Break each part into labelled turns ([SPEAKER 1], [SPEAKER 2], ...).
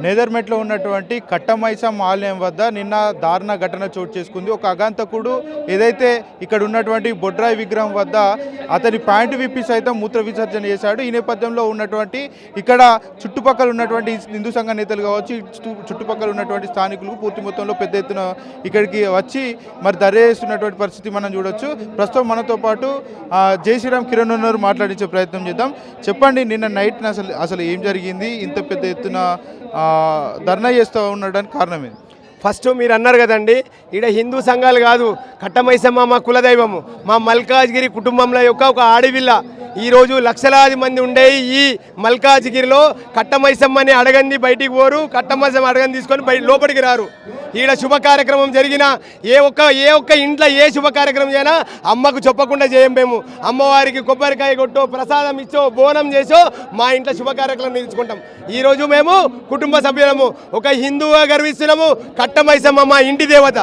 [SPEAKER 1] నేదర్మెట్లో ఉన్నటువంటి కట్టమైసమ్మ ఆలయం వద్ద నిన్న దారుణ ఘటన చోటు చేసుకుంది. ఒక అగాంతకుడు ఏదైతే ఇక్కడ ఉన్నటువంటి బొడ్రాయి విగ్రహం వద్ద అతని ప్యాంటు విప్పి సైతం మూత్ర విసర్జన చేశాడు. ఈ నేపథ్యంలో ఉన్నటువంటి ఇక్కడ చుట్టుపక్కల ఉన్నటువంటి హిందూ సంఘ నేతలు కావచ్చు, చుట్టుపక్కల ఉన్నటువంటి స్థానికులు పూర్తి మొత్తంలో పెద్ద ఎత్తున ఇక్కడికి వచ్చి మరి దర్యాస్తున్నటువంటి పరిస్థితి మనం చూడొచ్చు. ప్రస్తుతం మనతో పాటు జై శ్రీరామ్ కిరణ్ ఉన్నారు, మాట్లాడించే ప్రయత్నం చేద్దాం. చెప్పండి, నిన్న నైట్ అసలు ఏం జరిగింది? ఇంత పెద్ద ఎత్తున ధర్నా చేస్తూ ఉండడానికి కారణం ఏంటి?
[SPEAKER 2] ఫస్ట్ మీరు అన్నారు కదండి, ఇక్కడ హిందూ సంఘాలు కాదు, కట్టమైసమ్మ మా కులదైవము, మా మల్కాజ్గిరి కుటుంబంలో యొక్క ఒక ఆడవిల్ల. ఈరోజు లక్షలాది మంది ఉండే ఈ మల్కాజ్గిరిలో కట్టమైసమ్మని అడగంది బయటికి పోరు, కట్టమైసమ్మ అడగని తీసుకొని లోపలికి రారు. ఈడ శుభ కార్యక్రమం జరిగిన ఏ ఒక్క ఇంట్లో ఏ శుభ కార్యక్రమం చేసినా అమ్మకు చెప్పకుండా చేయం. మేము అమ్మవారికి కొబ్బరికాయ కొట్టో, ప్రసాదం ఇచ్చో, బోనం చేసో మా ఇంట్లో శుభ కార్యక్రమం నిలుచుకుంటాం. ఈరోజు మేము కుటుంబ సభ్యులము ఒక హిందువుగా గర్విస్తున్నాము. కట్టమైసమ్మ మా ఇంటి దేవత.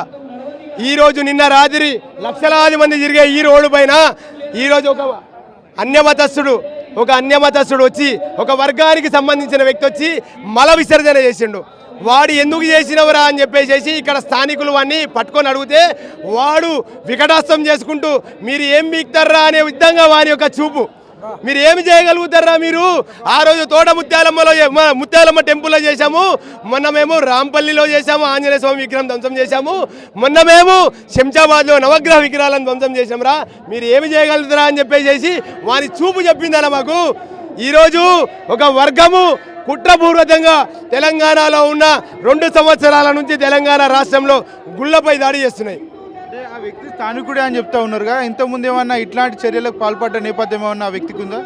[SPEAKER 2] ఈరోజు నిన్న రాత్రి లక్షలాది మంది తిరిగే ఈ రోడ్డు పైన ఈరోజు ఒక అన్యమతస్థుడు వచ్చి, ఒక వర్గానికి సంబంధించిన వ్యక్తి వచ్చి మల విసర్జన చేసిండు. వాడు ఎందుకు చేసినవరా అని చెప్పేసి ఇక్కడ స్థానికులు వాడిని పట్టుకొని అడిగితే వాడు వికటాస్తం చేసుకుంటూ మీరు ఏం బీక్తారా అనే విధంగా వాని యొక్క చూపు. మీరు ఏమి చేయగలుగుతారా? మీరు ఆ రోజు తోట ముత్యాలమ్మ టెంపుల్లో చేశాము, మొన్న మేము రాంపల్లిలో చేశాము, ఆంజనేయ స్వామి విగ్రహం ధ్వంసం చేశాము, మొన్న మేము శంషాబాద్లో నవగ్రహ విగ్రహాలను ధ్వంసం చేశాంరా, మీరు ఏమి చేయగలుగుతారా అని చెప్పేసి వాని చూపు చెప్పిందన్న మాకు. ఈరోజు ఒక వర్గము కుట్రపూర్వకంగా తెలంగాణలో ఉన్న 2 సంవత్సరాల నుంచి తెలంగాణ రాష్ట్రంలో గుళ్ళపై దాడి చేస్తున్నాయి.
[SPEAKER 1] ఆ వ్యక్తి స్థానికుడే అని చెప్తా ఉన్నారుగా, ఇంతకుముందు ఏమన్నా ఇట్లాంటి చర్యలకు పాల్పడ్డ నేపథ్యం ఏమన్నా ఆ వ్యక్తికి ఉందా?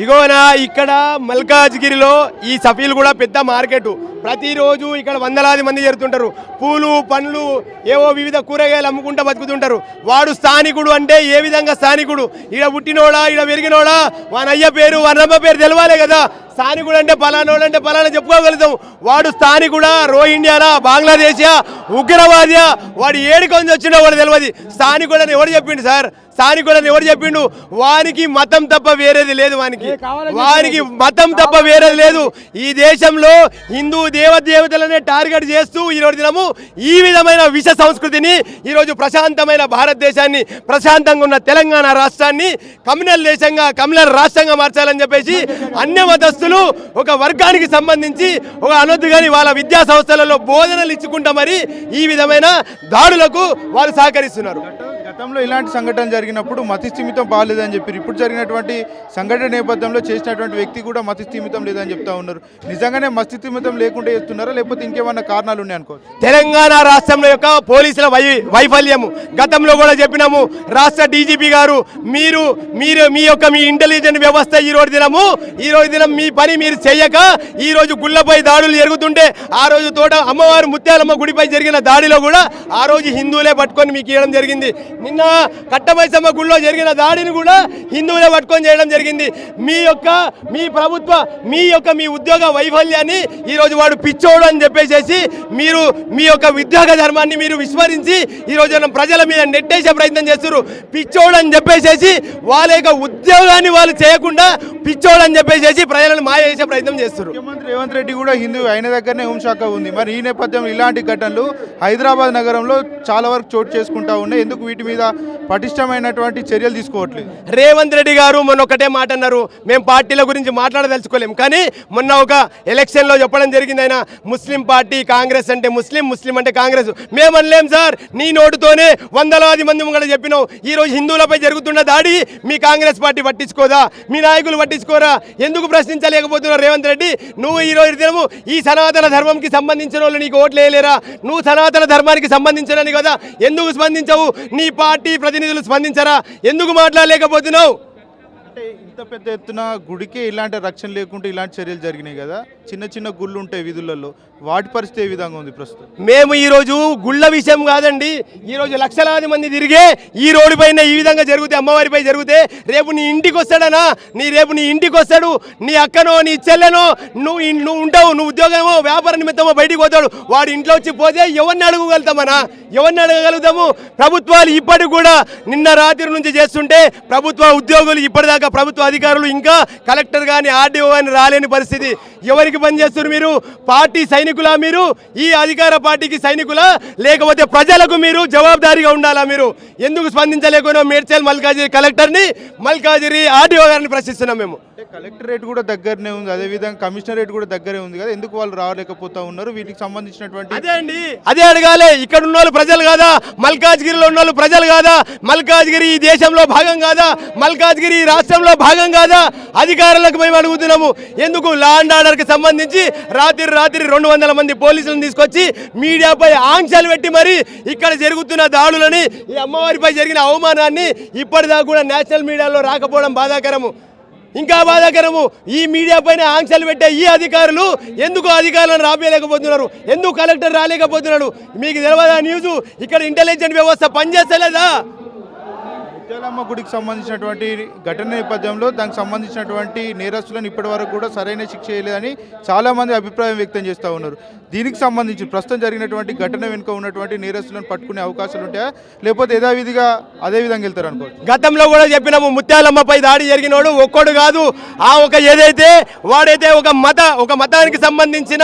[SPEAKER 2] ఇగోనా ఇక్కడ మల్కాజ్గిరిలో ఈ సఫీలు కూడా పెద్ద మార్కెట్. ప్రతిరోజు ఇక్కడ వందలాది మంది చేరుతుంటారు. పూలు పండ్లు ఏవో వివిధ కూరగాయలు అమ్ముకుంటూ బతుకుతుంటారు. వాడు స్థానికుడు అంటే ఏ విధంగా స్థానికుడు? ఈడ పుట్టినోడా, ఈడ పెరిగినోడా, వాని అయ్య పేరు వానమ్మ పేరు తెలవాలే కదా. స్థానికుడు అంటే పలానోడు అంటే పలానా చెప్పుకోగలుగుతాం. వాడు స్థానికుడా, రోహింగ్యానా, బంగ్లాదేశా, ఉగ్రవాదియా, వాడు ఏడుకొని వచ్చినా వాడు తెలియదు. స్థానికుడని ఎవరు చెప్పిండు సార్? స్థానికుడని ఎవరు చెప్పిండు? వానికి మతం తప్ప వేరేది లేదు. వానికి మతం తప్ప వేరేది లేదు. ఈ దేశంలో హిందూ దేవతలనే టార్గెట్ చేస్తూ ఈరోజు దినము ఈ విధమైన విష సంస్కృతిని, ఈరోజు ప్రశాంతమైన భారతదేశాన్ని, ప్రశాంతంగా ఉన్న తెలంగాణ రాష్ట్రాన్ని కమ్యూనల్ దేశంగా, కమ్యూనల్ రాష్ట్రంగా మార్చాలని చెప్పేసి అన్య మతస్థులు ఒక వర్గానికి సంబంధించి ఒక అనొద్దు కానీ వాళ్ళ విద్యా సంస్థలలో బోధనలు ఇచ్చుకుంటా మరి ఈ విధమైన దాడులకు వారు సహకరిస్తున్నారు.
[SPEAKER 1] గతంలో ఇలాంటి సంఘటన జరిగినప్పుడు మతిస్థిమితం బాగాలేదని చెప్పారు. ఇప్పుడు జరిగినటువంటి సంఘటన నేపథ్యంలో చేసినటువంటి వ్యక్తి కూడా మతిస్థిమితం లేదని చెప్తా ఉన్నారు. నిజంగానే మతిస్థిమితం లేకుండా చేస్తున్నారా, లేకపోతే ఇంకేమన్నా కారణాలు ఉన్నాయనుకోవచ్చు?
[SPEAKER 2] తెలంగాణ రాష్ట్రంలో యొక్క పోలీసుల వైఫల్యము గతంలో కూడా చెప్పినాము. రాష్ట్ర డీజీపీ గారు మీరు మీ ఇంటెలిజెన్స్ వ్యవస్థ ఈ రోజు దినం మీ పని మీరు చెయ్యక ఈ రోజు గుళ్ళపై దాడులు జరుగుతుంటే, ఆ రోజు తోట అమ్మవారు ముత్యాలమ్మ గుడిపై జరిగిన దాడిలో కూడా ఆ రోజు హిందువులే పట్టుకొని మీకు ఇవ్వడం జరిగింది. నిన్న కట్టమైసమ్మ గుళ్ళో జరిగిన దాడిని కూడా హిందువులే పట్టుకొని చేయడం జరిగింది. మీ ఉద్యోగ వైఫల్యాన్ని ఈరోజు వాడు పిచ్చోడు అని చెప్పేసి మీరు మీ యొక్క ఉద్యోగ ధర్మాన్ని మీరు విస్మరించి ఈరోజు ప్రజల మీద నెట్టేసే ప్రయత్నం చేస్తున్నారు. పిచ్చోడు అని చెప్పేసి వాళ్ళ యొక్క ఉద్యోగాన్ని వాళ్ళు చేయకుండా పిచ్చోడు అని చెప్పేసి ప్రజలను మాయ చేసే ప్రయత్నం చేస్తున్నారు.
[SPEAKER 1] ముఖ్యమంత్రి రేవంత్ రెడ్డి కూడా హిందూ అయిన దగ్గరనే హోంశాఖ ఉంది. మరి ఈ నేపథ్యంలో ఇలాంటి ఘటనలు హైదరాబాద్ నగరంలో చాలా వరకు చోటు చేసుకుంటా ఉన్నాయి. ఎందుకు వీటి మీద పటిష్టమైనటువంటి చర్యలు తీసుకోవట్లేదు?
[SPEAKER 2] రేవంత్ రెడ్డి గారు మొన్న ఒకటే మాట అన్నారు, మేము పార్టీల గురించి మాట్లాడదలుచుకోలేము, కానీ మొన్న ఒక ఎలక్షన్లో చెప్పడం జరిగింది. ఆయన ముస్లిం పార్టీ, కాంగ్రెస్ అంటే ముస్లిం అంటే కాంగ్రెస్. మేము అనలేం సార్, నీ నోటుతోనే వందలాది మంది ముంగడ చెప్పినావు. ఈరోజు హిందువులపై జరుగుతున్న దాడి మీ కాంగ్రెస్ పార్టీ పట్టించుకోదా? మీ నాయకులు పట్టించుకోరా? ఎందుకు ప్రశ్నించలేకపోతున్నావు రేవంత్ రెడ్డి? నువ్వు ఈరోజు దినము ఈ సనాతన ధర్మంకి సంబంధించిన వాళ్ళు నీకు ఓట్లు వేయలేరా? నువ్వు సనాతన ధర్మానికి సంబంధించడని కదా, ఎందుకు స్పందించవు? నీ పార్టీ ప్రతినిధులు స్పందించరా? ఎందుకు మాట్లాడలేకపోతున్నావు?
[SPEAKER 1] అంటే ఇంత పెద్ద ఎత్తున గుడికి ఇలాంటి రక్షణ లేకుంటే ఇలాంటి చర్యలు జరిగినాయి కదా. చిన్న గుళ్ళు ఉంటాయి వీధులలో, వాటి పరిస్థితి ఏ విధంగా ఉంది ప్రస్తుతం?
[SPEAKER 2] మేము ఈరోజు గుళ్ళ విషయం కాదండి, ఈరోజు లక్షలాది మంది తిరిగే ఈ రోడ్డు పైన ఈ విధంగా జరిగితే, అమ్మవారిపై జరిగితే రేపు నీ ఇంటికి వస్తాడనా? రేపు నీ ఇంటికి వస్తాడు, నీ అక్కనో నీ చెల్లెనో, నువ్వు ఉంటావు, నువ్వు ఉద్యోగమో వ్యాపార నిమిత్తమో బయటికి పోతాడు. వాడు ఇంట్లో వచ్చి పోతే ఎవరిని అడగగలుగుతామనా? ఎవరిని అడగగలుగుతాము? ప్రభుత్వాలు ఇప్పటికి కూడా నిన్న రాత్రి నుంచి చేస్తుంటే ప్రభుత్వ ఉద్యోగులు ఇప్పటిదాకా ప్రభుత్వ అధికారులు ఇంకా కలెక్టర్ కానీ ఆర్డీఓ కానీ రాలేని పరిస్థితి. ఎవరికి పనిచేస్తున్నారు మీరు? పార్టీ సైనికులా మీరు? ఈ అధికార పార్టీకి సైనికులా లేకపోతే ప్రజలకు మీరు జవాబుదారీగా ఉండాలా? మీరు ఎందుకు స్పందించలేకపోయినా మేడ్చల్ మల్కాజిగిరి కలెక్టర్ని మల్కాజిగిరి ఆర్డీఓ గారిని ప్రశ్నిస్తున్నాం మేము.
[SPEAKER 1] కలెక్టరేట్ కూడా దగ్గరనే ఉంది, అదేవిధంగా కమిషనరేట్ కూడా దగ్గరే ఉంది కదా, ఎందుకు వాళ్ళు రాలేకపోతా ఉన్నారు? వీటికి సంబంధించినటువంటి
[SPEAKER 2] అదే అండి, అదే అడగాలి. ఇక్కడ ఉన్న వాళ్ళు ప్రజలు కాదా? మల్కాజ్గిరిలో ఉన్న వాళ్ళు ప్రజలు కాదా? మల్కాజ్గిరి ఈ దేశంలో భాగం కాదా? మల్కాజ్గిరి ఈ రాష్ట్రంలో భాగం కాదా? అధికారులకు మేము అడుగుతున్నాము, ఎందుకు లా అండ్ ఆర్డర్కి సంబంధించి రాత్రి 200 మంది పోలీసులను తీసుకొచ్చి మీడియాపై ఆంక్షలు పెట్టి మరి ఇక్కడ జరుగుతున్న దాడులని, ఈ అమ్మవారిపై జరిగిన అవమానాన్ని ఇప్పటిదాకా కూడా నేషనల్ మీడియాలో రాకపోవడం బాధాకరము. ఇంకా బాధాకరము, ఈ మీడియా పైన ఆంక్షలు పెట్టే ఈ అధికారులు ఎందుకు అధికారులను రాబేయలేకపోతున్నారు? ఎందుకు కలెక్టర్ రాలేకపోతున్నాడు? మీకు తెలియదా న్యూస్? ఇక్కడ ఇంటెలిజెన్స్ వ్యవస్థ పనిచేస్తలేదా?
[SPEAKER 1] ముత్యాలమ్మ గుడికి సంబంధించినటువంటి ఘటన నేపథ్యంలో దానికి సంబంధించినటువంటి నేరస్తులను ఇప్పటి వరకు కూడా సరైన శిక్ష చేయలేదని చాలామంది అభిప్రాయం వ్యక్తం చేస్తూ ఉన్నారు. దీనికి సంబంధించి ప్రస్తుతం జరిగినటువంటి ఘటన వెనుక ఉన్నటువంటి నేరస్తులను పట్టుకునే అవకాశాలు ఉంటాయా, లేకపోతే అదే విధంగా వెళ్తారు అనుకోవచ్చు?
[SPEAKER 2] గతంలో కూడా చెప్పినాము, ముత్యాలమ్మపై దాడి జరిగినోడు ఒక్కడు కాదు. వాడైతే ఒక మతానికి సంబంధించిన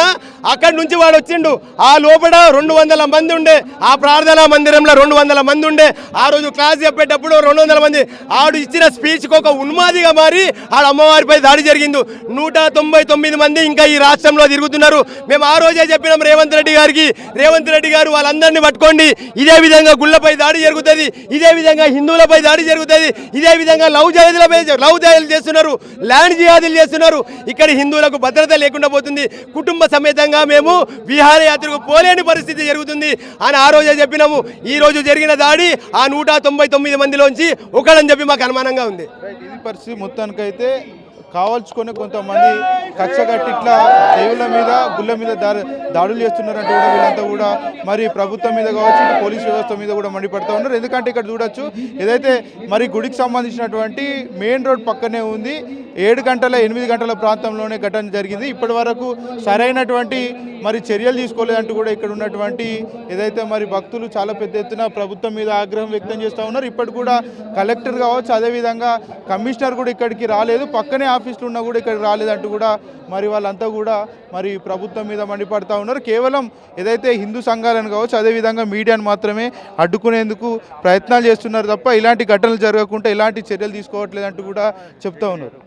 [SPEAKER 2] అక్కడి నుంచి వాడు వచ్చిండు. ఆ లోపల 200 మంది ఉండే, ఆ ప్రార్థనా మందిరంలో 200 మంది ఉండే. ఆ రోజు క్లాస్ చెప్పేటప్పుడు 200 మంది. ఆడు ఇచ్చిన స్పీచ్కి ఒక ఉన్మాదిగా మారి ఆడ అమ్మవారిపై దాడి జరిగింది. 199 మంది ఇంకా ఈ రాష్ట్రంలో తిరుగుతున్నారు. మేము ఆ రోజే చెప్పినాం రేవంత్ రెడ్డి గారు వాళ్ళందరినీ పట్టుకోండి. ఇదే విధంగా గుళ్ళపై దాడి జరుగుతుంది, ఇదే విధంగా హిందువులపై దాడి జరుగుతుంది, ఇదే విధంగా లవ్ జిహాదులు చేస్తున్నారు, ల్యాండ్ జిహాదులు చేస్తున్నారు. ఇక్కడ హిందువులకు భద్రత లేకుండా పోతుంది. కుటుంబ సమేతంగా మేము విహారయాత్రకు పోలేని పరిస్థితి జరుగుతుంది అని ఆ రోజే చెప్పినాము. ఈ రోజు జరిగిన దాడి ఆ 199 మందిలోంచి ఒకడని చెప్పి మాకు అనుమానంగా ఉంది.
[SPEAKER 1] ఇది పరిస్థితి. మొత్తానికైతే కావాల్చుకొని కొంతమంది కచ్చగట్టి ఇట్లా దేవుళ్ళ మీద గుళ్ళ మీద దాడులు చేస్తున్నారంటే కూడా వీళ్ళంతా కూడా మరి ప్రభుత్వం మీద కావచ్చు, పోలీస్ వ్యవస్థ మీద కూడా మండిపడుతూ ఉన్నారు. ఎందుకంటే ఇక్కడ చూడొచ్చు, ఏదైతే మరి గుడికి సంబంధించినటువంటి మెయిన్ రోడ్ పక్కనే ఉంది. 8 గంటల ప్రాంతంలోనే ఘటన జరిగింది. ఇప్పటి వరకు సరైనటువంటి మరి చర్యలు తీసుకోలేదంటూ కూడా ఇక్కడ ఉన్నటువంటి ఏదైతే మరి భక్తులు చాలా పెద్ద ఎత్తున ప్రభుత్వం మీద ఆగ్రహం వ్యక్తం చేస్తూ ఉన్నారు. ఇప్పటి కూడా కలెక్టర్ కావచ్చు, అదేవిధంగా కమిషనర్ కూడా ఇక్కడికి రాలేదు, పక్కనే ఆఫీసులు ఉన్నా కూడా ఇక్కడికి రాలేదంటూ కూడా మరి వాళ్ళంతా కూడా మరి ప్రభుత్వం మీద మండిపడుతూ ఉన్నారు. కేవలం ఏదైతే హిందూ సంఘాలను కావచ్చు, అదేవిధంగా మీడియాను మాత్రమే అడ్డుకునేందుకు ప్రయత్నాలు చేస్తున్నారు తప్ప ఇలాంటి ఘటనలు జరగకుండా ఎలాంటి చర్యలు తీసుకోవట్లేదంటూ కూడా చెప్తూ ఉన్నారు.